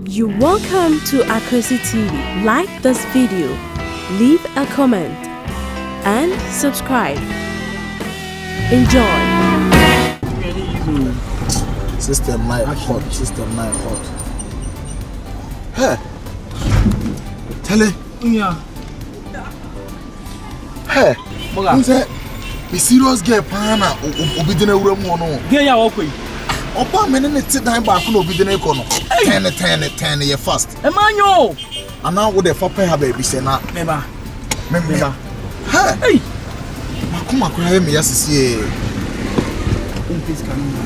You're welcome to AKWASI TV. Like this video, leave a comment, and subscribe. Enjoy. System 9 hot. System 9 hot. Hey. Tell it. Yeah. Hey. Who said? The serious girl, Pana, obedient room or no? Get your walkway. Opa, men in the time back on obedient econo. 10 year fast. Emmanuel. And now with the papa baby, say not. Never. Hey. Come on, cry me, yes, see.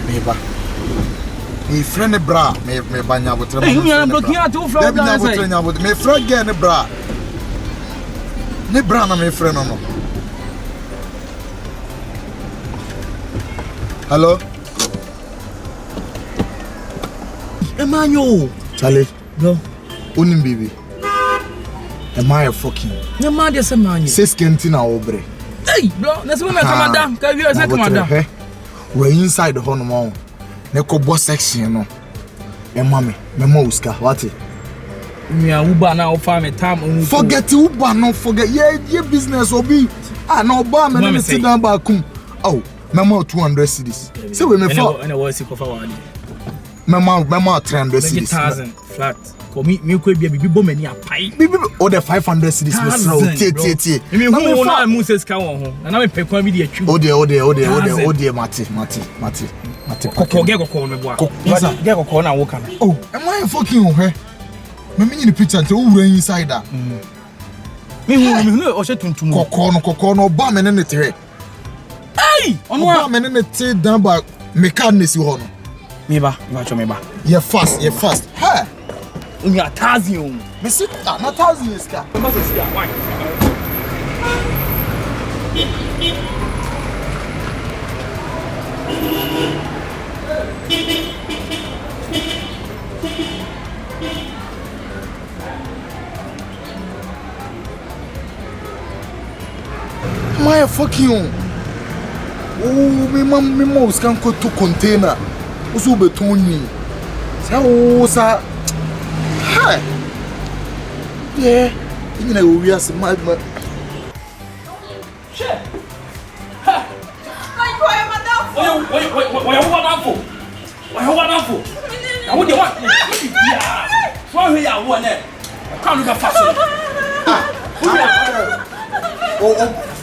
Neighbor. Me friend bra, me banya with me. You are blocking out two from me friend again, bra. Ne bra na me friend no. Hello? Emmanuel. Charlie. No. Unim baby. Am I fucking? Your man just Emmanuel. Say skinty na obre. Hey, bro, that's what my commander. Can you say commander? We're inside the honor. Neko boss section no. E mama, me moska, what it? Me a Uber now for me time. Forget Uber, no forget. Yeah, business obi. Ah, no bar me no sit down back. Oh, mama 200 cedis. Say we me for. And I was sick of our Mama 300 cedis. 1000 flat. Ko me ko bia bibi bo mani apai. Bibi o the 500 cedis me slow. Tie. Me hu na mu se ska won ho. Na me pe kwa bi de atwu. O de mate. Kokko get kokko me boa. Get kokko na wo kana. Oh, am I fucking on her? Me mean the picture until we inside that. Me hu o she tuntum. Kokko no ba me ne tere. Hey! On ba me ne tere dan ba mechanics ho no. Me ba. You fast. Hey! You are 1000. Me sit not 1000 is ka. Me must see that why. My fucking oh, me mom can go to container. Uso betoni. Sa hi. Yeah. You know we are some mad. Shit. Ha. Like why am I down for? Why you want down for? I want you want. Yeah. So here you want it. Come look at fashion. Oh,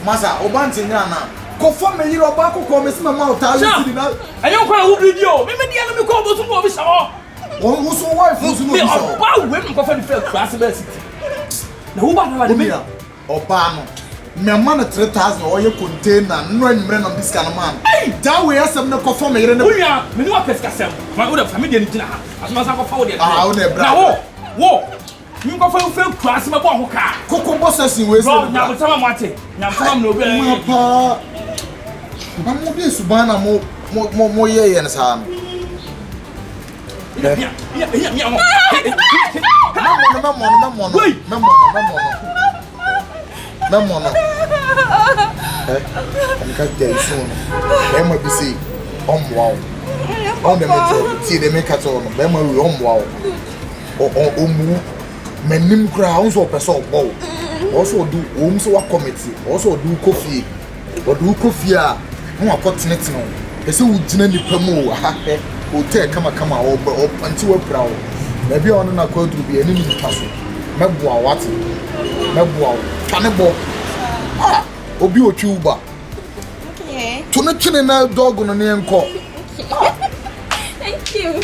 Masa, Obanti Nana. Go for me, you're back to come, Miss Mamma. I don't call a video. Maybe the enemy call those who are so. Oh, who's your wife? Who's your wife? Wow, women go for the fair class. The who are the mirror? Obama. My man at 3,000 or you container, no man on this kind of man. Hey, that way, I am not conforming. We are no pescasem. My other family didn't as much as I forward it. Whoa. You go for fair class, my boy. Coco bosses in West. Now, some mate. Now, some no good. I'm not this Subana more year and some. Mamma. And cut day soon. Emma be see. Wow. On the metro, see the make at all. Emma wow. Oh, menim crowns or person bow. Also do homes or committee. Also do coffee. Or do coffee. No, I got net no. It's a wood generally pemo. Hotel come or until we're proud. Maybe on an accord to be an enemy person. Mabwa what? Mabwa. Cannibal. Ah, Obi Ochuba. Okay. To not chin and dog on a name call. Thank you.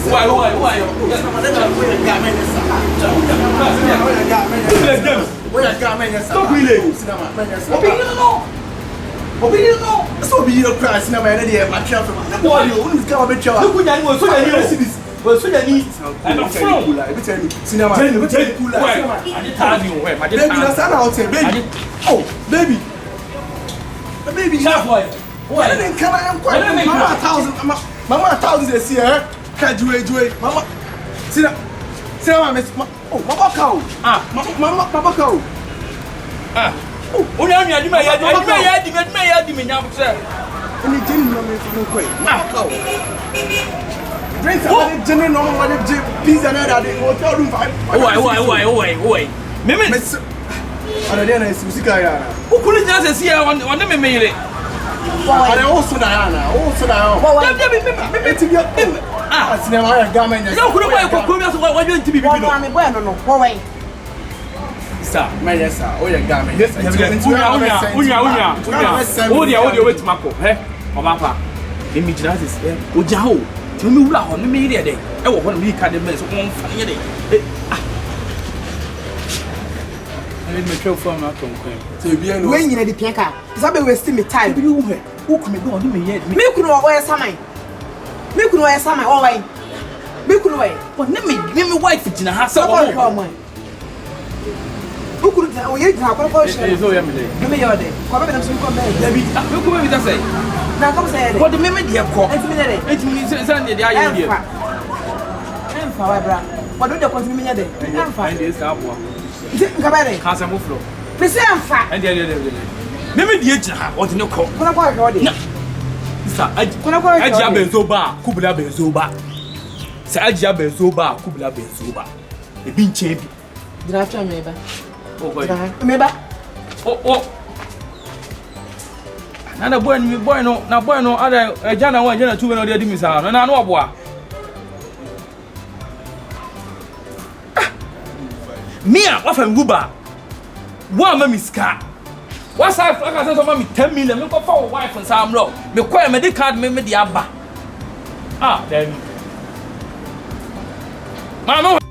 Why? Stop really. So be your price now, man. My children. Why you? Who's going to be charged? Look at you. So you see this. Well, so you need. I'm not from. Cinema. Tell me. I did tell you where. Baby, that's how baby. Oh, baby. Baby, sharp boy. Why didn't come and quite Mama 1,000 is here. Can't do it. Mama. See that? Say Miss oh, Mama cow. Mama cow. Oh, now you may add me now, sir. Only Jenny no me no quay. Mama cow. Drink some Jenny no one pizza and other hotel room. Why? Miss Adjana is Musicaya. Who couldn't just see on the mail? And also Diana, also Diana. Ah, cinema garment. No, why don't you be Why? Sir, my yes, sir. Oh, your garment. Yes, Unya, wait, Marco, eh? Or Papa. Image that is there. Ujao. Tell me, who are me there? I want me kind of mess of one funny day. I didn't make from my tongue. When you had the pianka, Zabe wasting me time. Who can go on me yet? Me could know where some me could know some all way. Me could way. But let me wife it in a house. Who could tell you have a portion? It's all yummy. Give me your day. Come on, some come back. Look what I say. Now come say, what the moment you have called? It's me, Sunday, the idea. What do you consider me a day? I'm fine. This hour. Cabane, Casa Mufflo. the same fact. And the other. Maybe the agent, what no call. When I go already. Sir, I jab and soba, Kubla Benzoba. Sir, I jab and soba, Kubla Benzoba. A bean champion. Did I try maybe? Maybe. Oh. Nana boy no, other Adjana one, Adjana 2 and other dimmies are, and I know what. Mia, what from Guba? One mammy car. What's I said to mammy 10 million, look for a wife and some rock. Me quite me card me the abba. Ah, then. Mama.